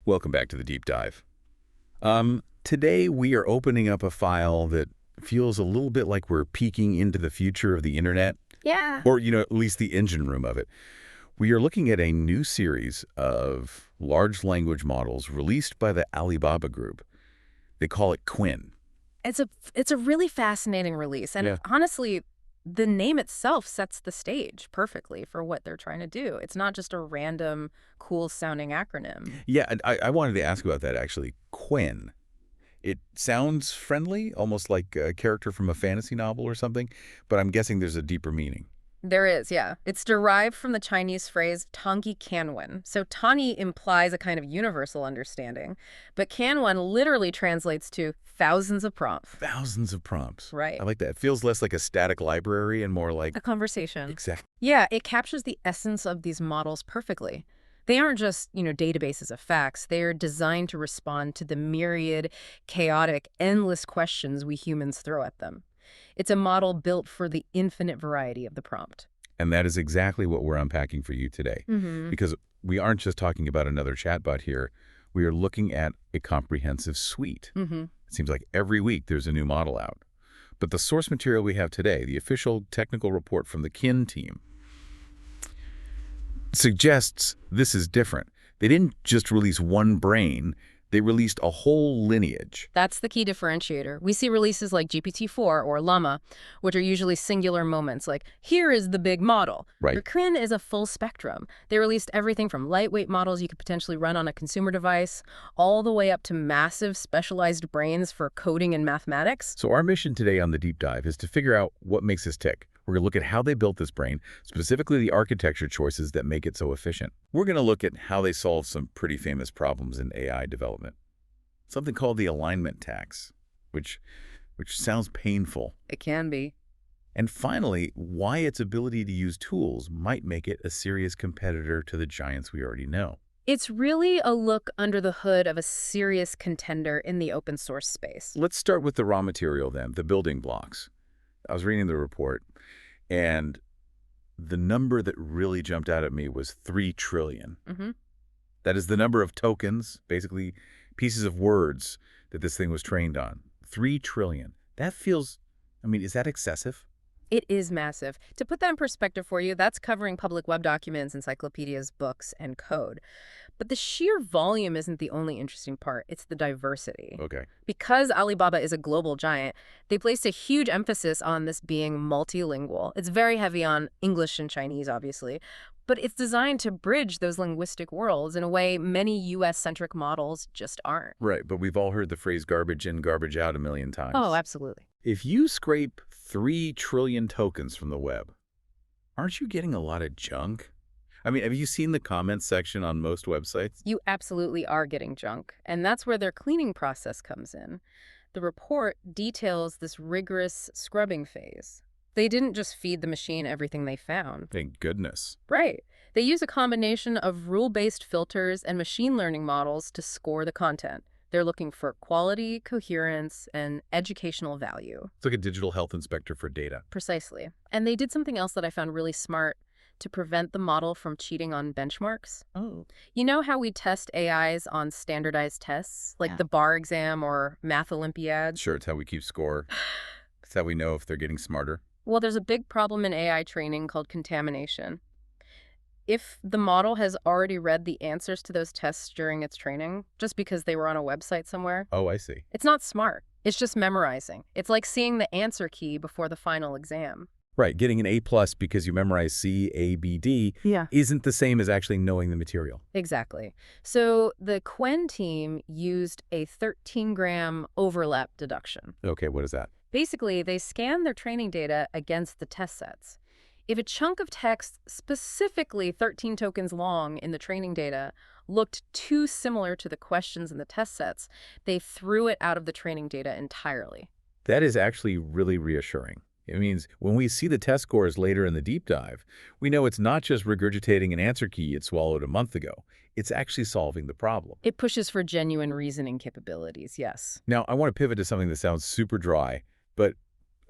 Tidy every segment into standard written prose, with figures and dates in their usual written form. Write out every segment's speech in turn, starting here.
Welcome back to the deep dive. Today we are opening up a file that feels a little bit like we're peeking into the future of the internet. Yeah. Or, at least the engine room of it. We are looking at a new series of large language models released by the Alibaba group. They call it QWEN. It's a really fascinating release. And honestly, the name itself sets the stage perfectly for what they're trying to do. It's not just a random, cool-sounding acronym. Yeah, and I wanted to ask about that, actually. QWEN. It sounds friendly, almost like a character from a fantasy novel or something, but I'm guessing there's a deeper meaning. There is, yeah. It's derived from the Chinese phrase Tangyi Kanwen. So Tangyi implies a kind of universal understanding, but Kanwen literally translates to thousands of prompts. Thousands of prompts. Right. I like that. It feels less like a static library and more like a conversation. Exactly. Yeah, it captures the essence of these models perfectly. They aren't just, databases of facts. They're designed to respond to the myriad, chaotic, endless questions we humans throw at them. It's a model built for the infinite variety of the prompt. And that is exactly what we're unpacking for you today. Because we aren't just talking about another chatbot here. We are looking at a comprehensive suite. It seems like every week there's a new model out. But the source material we have today, the official technical report from the QWEN team, suggests this is different. They didn't just release one brain. They released a whole lineage. That's the key differentiator. We see releases like GPT-4 or Llama, which are usually singular moments, like, here is the big model. Right. But QWEN is a full spectrum. They released everything from lightweight models you could potentially run on a consumer device, all the way up to massive specialized brains for coding and mathematics. So our mission today on the deep dive is to figure out what makes this tick. We're going to look at how they built this brain, specifically the architecture choices that make it so efficient. We're going to look at how they solve some pretty famous problems in AI development. Something called the alignment tax, which sounds painful. It can be. And finally, why its ability to use tools might make it a serious competitor to the giants we already know. It's really a look under the hood of a serious contender in the open source space. Let's start with the raw material then, the building blocks. I was reading the report, and the number that really jumped out at me was 3 trillion. That is the number of tokens, basically pieces of words that this thing was trained on. 3 trillion. That feels, is that excessive? It is massive. To put that in perspective for you, that's covering public web documents, encyclopedias, books, and code. But the sheer volume isn't the only interesting part. It's the diversity. Okay. Because Alibaba is a global giant, they placed a huge emphasis on this being multilingual. It's very heavy on English and Chinese, obviously, but it's designed to bridge those linguistic worlds in a way many US-centric models just aren't. Right, but we've all heard the phrase garbage in, garbage out a million times. Oh, absolutely. If you scrape 3 trillion tokens from the web, aren't you getting a lot of junk? Have you seen the comments section on most websites? You absolutely are getting junk, and that's where their cleaning process comes in. The report details this rigorous scrubbing phase. They didn't just feed the machine everything they found. Thank goodness. Right. They use a combination of rule-based filters and machine learning models to score the content. They're looking for quality, coherence, and educational value. It's like a digital health inspector for data. Precisely. And they did something else that I found really smart to prevent the model from cheating on benchmarks. Oh. You know how we test AIs on standardized tests, like the bar exam or math Olympiad? Sure, it's how we keep score. It's how we know if they're getting smarter. Well, there's a big problem in AI training called contamination. If the model has already read the answers to those tests during its training, just because they were on a website somewhere, Oh, I see. it's not smart. It's just memorizing. It's like seeing the answer key before the final exam. Right, getting an A+ because you memorize C, A, B, D isn't the same as actually knowing the material. Exactly. So the QWEN team used a 13-gram overlap deduction. Okay, what is that? Basically, they scanned their training data against the test sets. If a chunk of text, specifically 13 tokens long in the training data, looked too similar to the questions in the test sets, they threw it out of the training data entirely. That is actually really reassuring. It means when we see the test scores later in the deep dive, we know it's not just regurgitating an answer key it swallowed a month ago. It's actually solving the problem. It pushes for genuine reasoning capabilities, yes. Now, I want to pivot to something that sounds super dry, but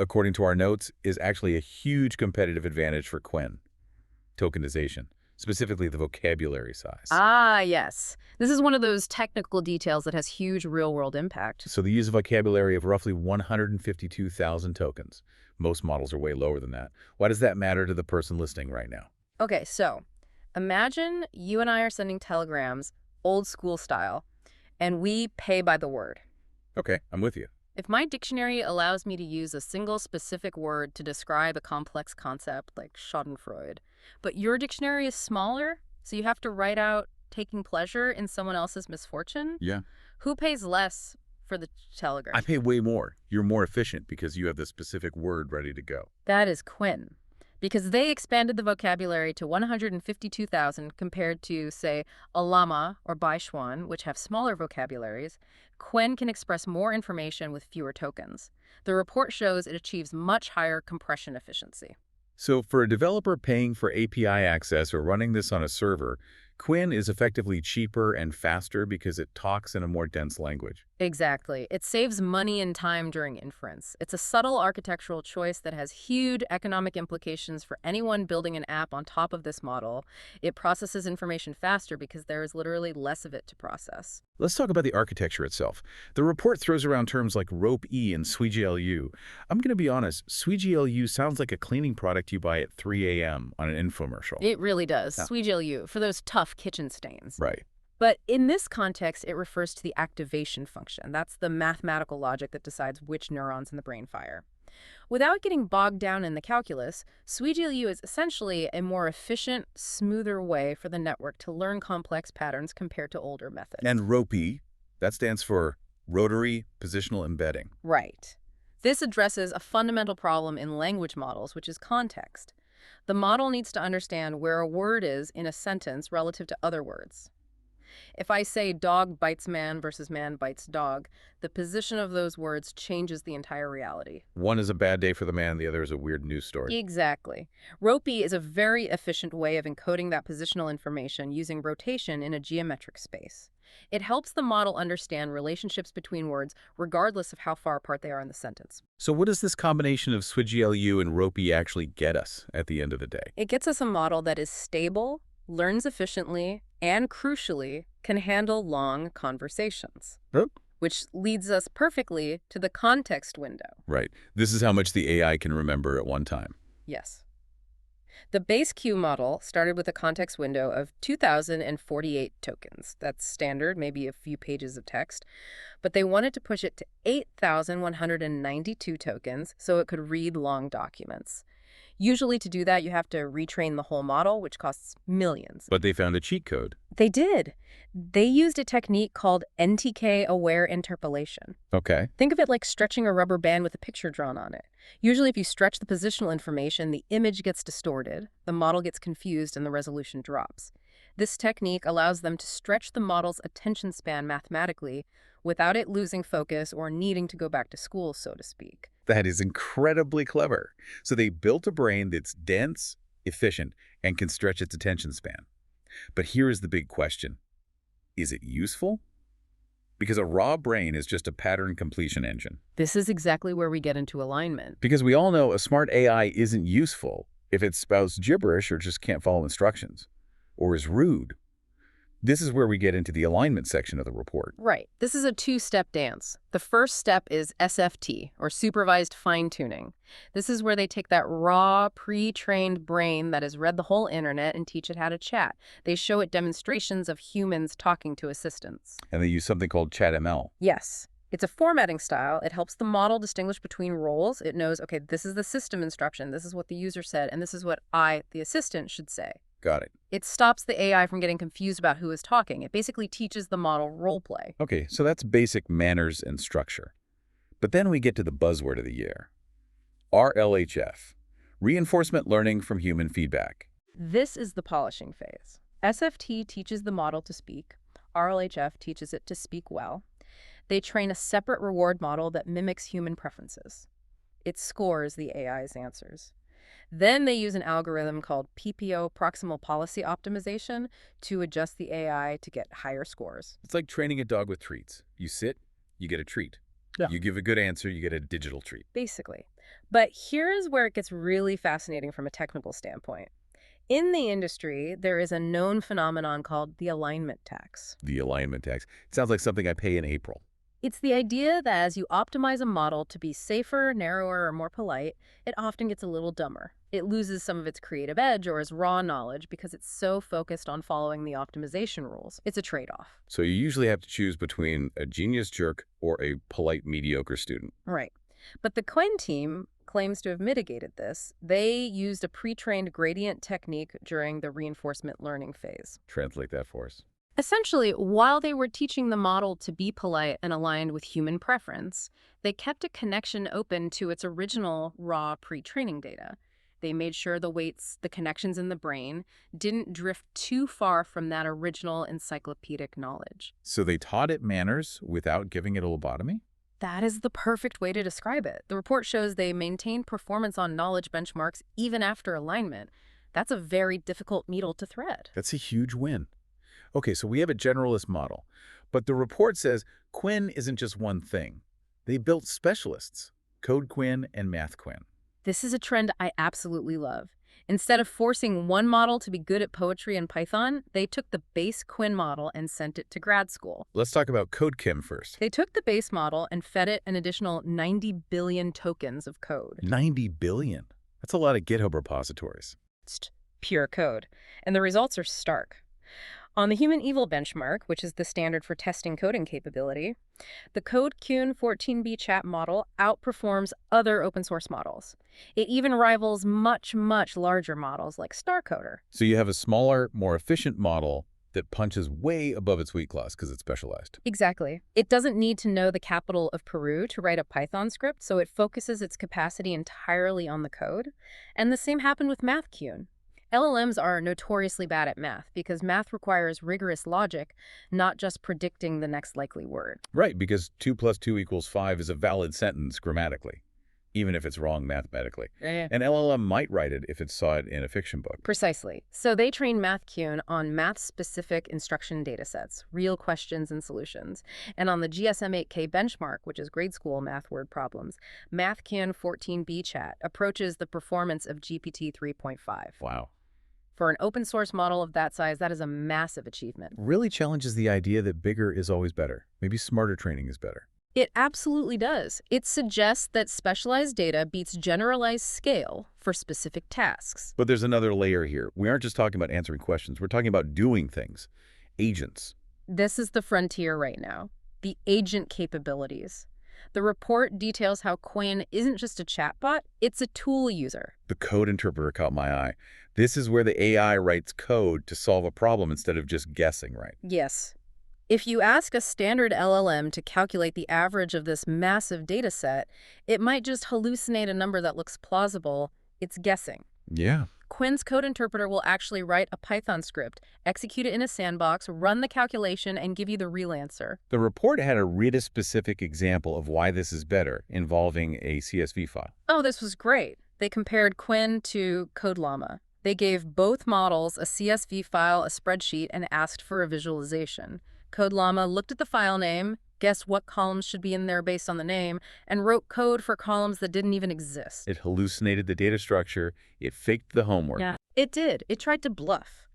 according to our notes, is actually a huge competitive advantage for QWEN: tokenization. specifically the vocabulary size. Ah, yes. This is one of those technical details that has huge real-world impact. So they use a vocabulary of roughly 152,000 tokens. Most models are way lower than that. Why does that matter to the person listening right now? Okay, so imagine you and I are sending telegrams, old school style, and we pay by the word. Okay, I'm with you. If my dictionary allows me to use a single specific word to describe a complex concept like schadenfreude, but your dictionary is smaller, so you have to write out taking pleasure in someone else's misfortune, Yeah. who pays less for the telegram? I pay way more. You're more efficient because you have the specific word ready to go. That is Qwen, because they expanded the vocabulary to 152,000 compared to, say, Alama or Baishuan, which have smaller vocabularies. Qwen can express more information with fewer tokens. The report shows it achieves much higher compression efficiency. So for a developer paying for API access or running this on a server, Qwen is effectively cheaper and faster because it talks in a more dense language. Exactly. It saves money and time during inference. It's a subtle architectural choice that has huge economic implications for anyone building an app on top of this model. It processes information faster because there is literally less of it to process. Let's talk about the architecture itself. The report throws around terms like rope-E and SWIGLU. I'm going to be honest, SWIGLU sounds like a cleaning product you buy at 3 a.m. on an infomercial. It really does. Yeah. SWIGLU, for those tough kitchen stains. Right. But in this context, it refers to the activation function. That's the mathematical logic that decides which neurons in the brain fire. Without getting bogged down in the calculus, SWIGLU is essentially a more efficient, smoother way for the network to learn complex patterns compared to older methods. And ROPE, that stands for Rotary Positional Embedding. Right. This addresses a fundamental problem in language models, which is context. The model needs to understand where a word is in a sentence relative to other words. If I say dog bites man versus man bites dog, the position of those words changes the entire reality. One is a bad day for the man, the other is a weird news story. Exactly. ROPE is a very efficient way of encoding that positional information using rotation in a geometric space. It helps the model understand relationships between words regardless of how far apart they are in the sentence. So what does this combination of SWIGLU and ROPE actually get us at the end of the day? It gets us a model that is stable, learns efficiently, and crucially, can handle long conversations. Which leads us perfectly to the context window. Right. This is how much the AI can remember at one time. Yes. The base Q model started with a context window of 2,048 tokens. That's standard, maybe a few pages of text. But they wanted to push it to 8,192 tokens so it could read long documents. Usually to do that, you have to retrain the whole model, which costs millions. But they found a cheat code. They did. They used a technique called NTK-aware interpolation. Okay. Think of it like stretching a rubber band with a picture drawn on it. Usually if you stretch the positional information, the image gets distorted, the model gets confused, and the resolution drops. This technique allows them to stretch the model's attention span mathematically without it losing focus or needing to go back to school, so to speak. That is incredibly clever. So they built a brain that's dense, efficient, and can stretch its attention span. But here is the big question. Is it useful? Because a raw brain is just a pattern completion engine. This is exactly where we get into alignment. Because we all know a smart AI isn't useful if it spouts gibberish or just can't follow instructions, or is rude. This is where we get into the alignment section of the report. Right. This is a two-step dance. The first step is SFT, or supervised fine-tuning. This is where they take that raw, pre-trained brain that has read the whole internet and teach it how to chat. They show it demonstrations of humans talking to assistants. And they use something called ChatML. Yes. It's a formatting style. It helps the model distinguish between roles. It knows, okay, this is the system instruction, this is what the user said, and this is what I, the assistant, should say. Got it. It stops the AI from getting confused about who is talking. It basically teaches the model role play. Okay, so that's basic manners and structure. But then we get to the buzzword of the year. RLHF, Reinforcement Learning from Human Feedback. This is the polishing phase. SFT teaches the model to speak. RLHF teaches it to speak well. They train a separate reward model that mimics human preferences. It scores the AI's answers. Then they use an algorithm called PPO, Proximal Policy Optimization, to adjust the AI to get higher scores. It's like training a dog with treats. You sit, you get a treat. Yeah. You give a good answer, you get a digital treat. Basically. But here's where it gets really fascinating from a technical standpoint. In the industry, there is a known phenomenon called the alignment tax. The alignment tax. It sounds like something I pay in April. It's the idea that as you optimize a model to be safer, narrower, or more polite, it often gets a little dumber. It loses some of its creative edge or its raw knowledge because it's so focused on following the optimization rules. It's a trade-off. So you usually have to choose between a genius jerk or a polite, mediocre student. Right. But the Qwen team claims to have mitigated this. They used a pre-trained gradient technique during the reinforcement learning phase. Translate that for us. Essentially, while they were teaching the model to be polite and aligned with human preference, they kept a connection open to its original raw pre-training data. They made sure the weights, the connections in the brain, didn't drift too far from that original encyclopedic knowledge. So they taught it manners without giving it a lobotomy? That is the perfect way to describe it. The report shows they maintained performance on knowledge benchmarks even after alignment. That's a very difficult needle to thread. That's a huge win. Okay, so we have a generalist model, but the report says Qwen isn't just one thing. They built specialists, CODE-QWEN and MATH-QWEN. This is a trend I absolutely love. Instead of forcing one model to be good at poetry and Python, they took the base Qwen model and sent it to grad school. Let's talk about CODE-QWEN first. They took the base model and fed it an additional 90 billion tokens of code. 90 billion. That's a lot of GitHub repositories. It's pure code. And the results are stark. On the human evil benchmark, which is the standard for testing coding capability, the CODE-QWEN-14B model outperforms other open source models. It even rivals much, much larger models like StarCoder. So you have a smaller, more efficient model that punches way above its weight class because it's specialized. Exactly. It doesn't need to know the capital of Peru to write a Python script, so it focuses its capacity entirely on the code. And the same happened with MATH-QWEN. LLMs are notoriously bad at math because math requires rigorous logic, not just predicting the next likely word. Right, because 2 + 2 = 5 is a valid sentence grammatically, even if it's wrong mathematically. Yeah. An LLM might write it if it saw it in a fiction book. Precisely. So they train MATH-QWEN on math-specific instruction datasets, real questions and solutions. And on the GSM-8K benchmark, which is grade school math word problems, MATH-QWEN-14B-CHAT approaches the performance of GPT 3.5. Wow. For an open source model of that size, that is a massive achievement. Really challenges the idea that bigger is always better. Maybe smarter training is better. It absolutely does. It suggests that specialized data beats generalized scale for specific tasks. But there's another layer here. We aren't just talking about answering questions. We're talking about doing things. Agents. This is the frontier right now. The agent capabilities. The report details how Qwen isn't just a chatbot, it's a tool user. The code interpreter caught my eye. This is where the AI writes code to solve a problem instead of just guessing, right? Yes. If you ask a standard LLM to calculate the average of this massive data set, it might just hallucinate a number that looks plausible. It's guessing. Yeah. Qwen's code interpreter will actually write a Python script, execute it in a sandbox, run the calculation, and give you the real answer. The report had a RITA-specific example of why this is better, involving a CSV file. Oh, this was great. They compared Qwen to CodeLlama. They gave both models a CSV file, a spreadsheet, and asked for a visualization. CodeLlama looked at the file name, guessed what columns should be in there based on the name, and wrote code for columns that didn't even exist. It hallucinated the data structure. It faked the homework. Yeah, it did. It tried to bluff.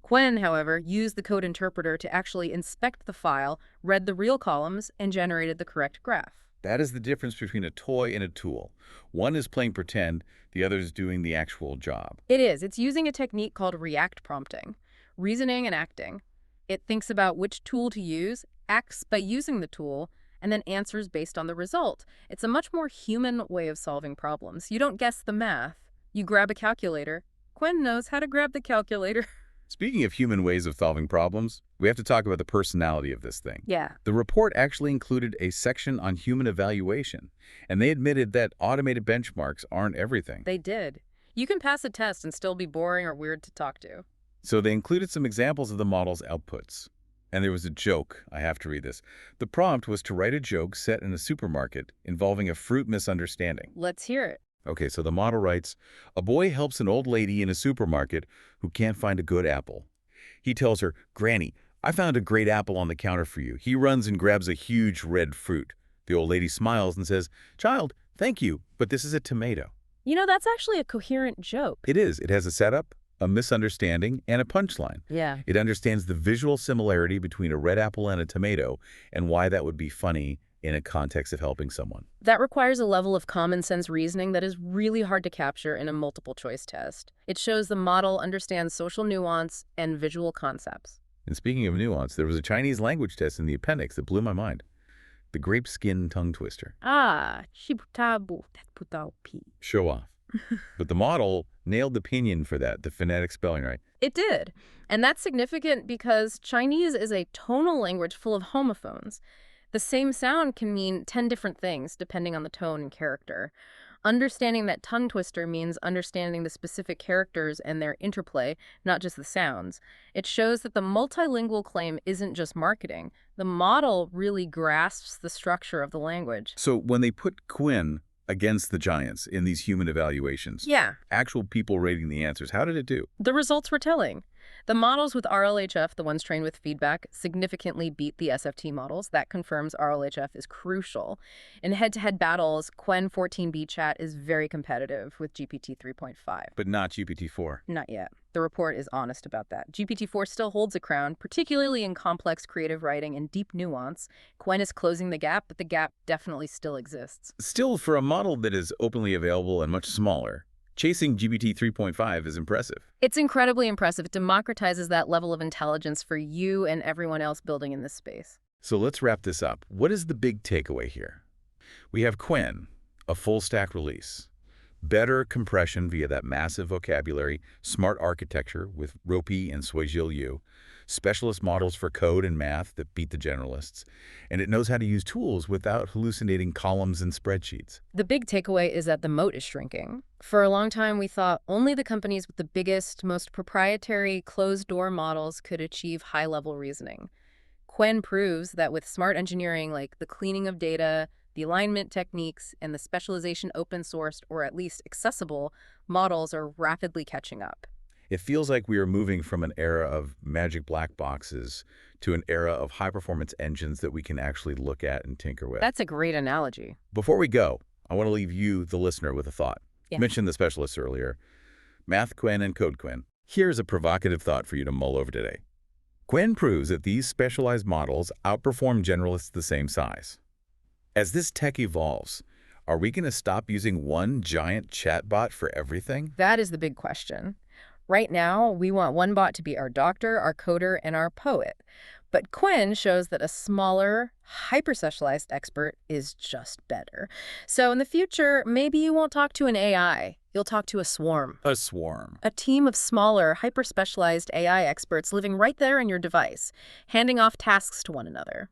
Qwen, however, used the code interpreter to actually inspect the file, read the real columns, and generated the correct graph. That is the difference between a toy and a tool. One is playing pretend, the other is doing the actual job. It is. It's using a technique called react prompting, reasoning and acting. It thinks about which tool to use, acts by using the tool, and then answers based on the result. It's a much more human way of solving problems. You don't guess the math. You grab a calculator. Qwen knows how to grab the calculator. Speaking of human ways of solving problems, we have to talk about the personality of this thing. Yeah. The report actually included a section on human evaluation, and they admitted that automated benchmarks aren't everything. They did. You can pass a test and still be boring or weird to talk to. So they included some examples of the model's outputs. And there was a joke. I have to read this. The prompt was to write a joke set in a supermarket involving a fruit misunderstanding. Let's hear it. Okay, so the model writes, a boy helps an old lady in a supermarket who can't find a good apple. He tells her, Granny, I found a great apple on the counter for you. He runs and grabs a huge red fruit. The old lady smiles and says, Child, thank you, but this is a tomato. You know, that's actually a coherent joke. It is. It has a setup, a misunderstanding, and a punchline. Yeah. It understands the visual similarity between a red apple and a tomato and why that would be funny in a context of helping someone. That requires a level of common sense reasoning that is really hard to capture in a multiple choice test. It shows the model understands social nuance and visual concepts. And speaking of nuance, there was a Chinese language test in the appendix that blew my mind. The grape skin tongue twister. Show off. But the model nailed the pinyin for that, the phonetic spelling right. It did. And that's significant because Chinese is a tonal language full of homophones. The same sound can mean 10 different things depending on the tone and character. Understanding that tongue twister means understanding the specific characters and their interplay, not just the sounds. It shows that the multilingual claim isn't just marketing. The model really grasps the structure of the language. So when they put Qwen against the giants in these human evaluations, Yeah. actual people rating the answers, how did it do? The results were telling. The models with RLHF, the ones trained with feedback, significantly beat the SFT models. That confirms RLHF is crucial. In head-to-head battles, QWEN-14B-CHAT is very competitive with GPT 3.5. But not GPT-4. Not yet. The report is honest about that. GPT-4 still holds a crown, particularly in complex creative writing and deep nuance. Qwen is closing the gap, but the gap definitely still exists. Still, for a model that is openly available and much smaller, chasing GPT 3.5 is impressive. It's incredibly impressive. It democratizes that level of intelligence for you and everyone else building in this space. So let's wrap this up. What is the big takeaway here? We have Qwen, a full-stack release. Better compression via that massive vocabulary, smart architecture with Ropi and Suizhil Yu, specialist models for code and math that beat the generalists, and it knows how to use tools without hallucinating columns and spreadsheets. The big takeaway is that the moat is shrinking. For a long time, we thought only the companies with the biggest, most proprietary, closed-door models could achieve high-level reasoning. Qwen proves that with smart engineering like the cleaning of data, the alignment techniques, and the specialization open-sourced or at least accessible, models are rapidly catching up. It feels like we are moving from an era of magic black boxes to an era of high-performance engines that we can actually look at and tinker with. That's a great analogy. Before we go, I want to leave you, the listener, with a thought. Yeah. You mentioned the specialists earlier. MATH-QWEN and CODE-QWEN. Here's a provocative thought for you to mull over today. Qwen proves that these specialized models outperform generalists the same size. As this tech evolves, are we going to stop using one giant chatbot for everything? That is the big question. Right now, we want one bot to be our doctor, our coder, and our poet. But Qwen shows that a smaller, hyper-specialized expert is just better. So in the future, maybe you won't talk to an AI. You'll talk to a swarm. A swarm. A team of smaller, hyper-specialized AI experts living right there in your device, handing off tasks to one another.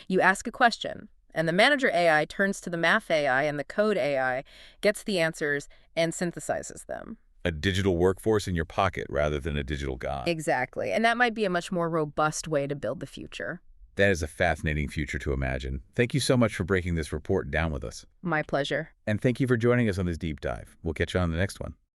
You ask a question, and the manager AI turns to the math AI and the code AI, gets the answers, and synthesizes them. A digital workforce in your pocket rather than a digital god. Exactly. And that might be a much more robust way to build the future. That is a fascinating future to imagine. Thank you so much for breaking this report down with us. My pleasure. And thank you for joining us on this deep dive. We'll catch you on the next one.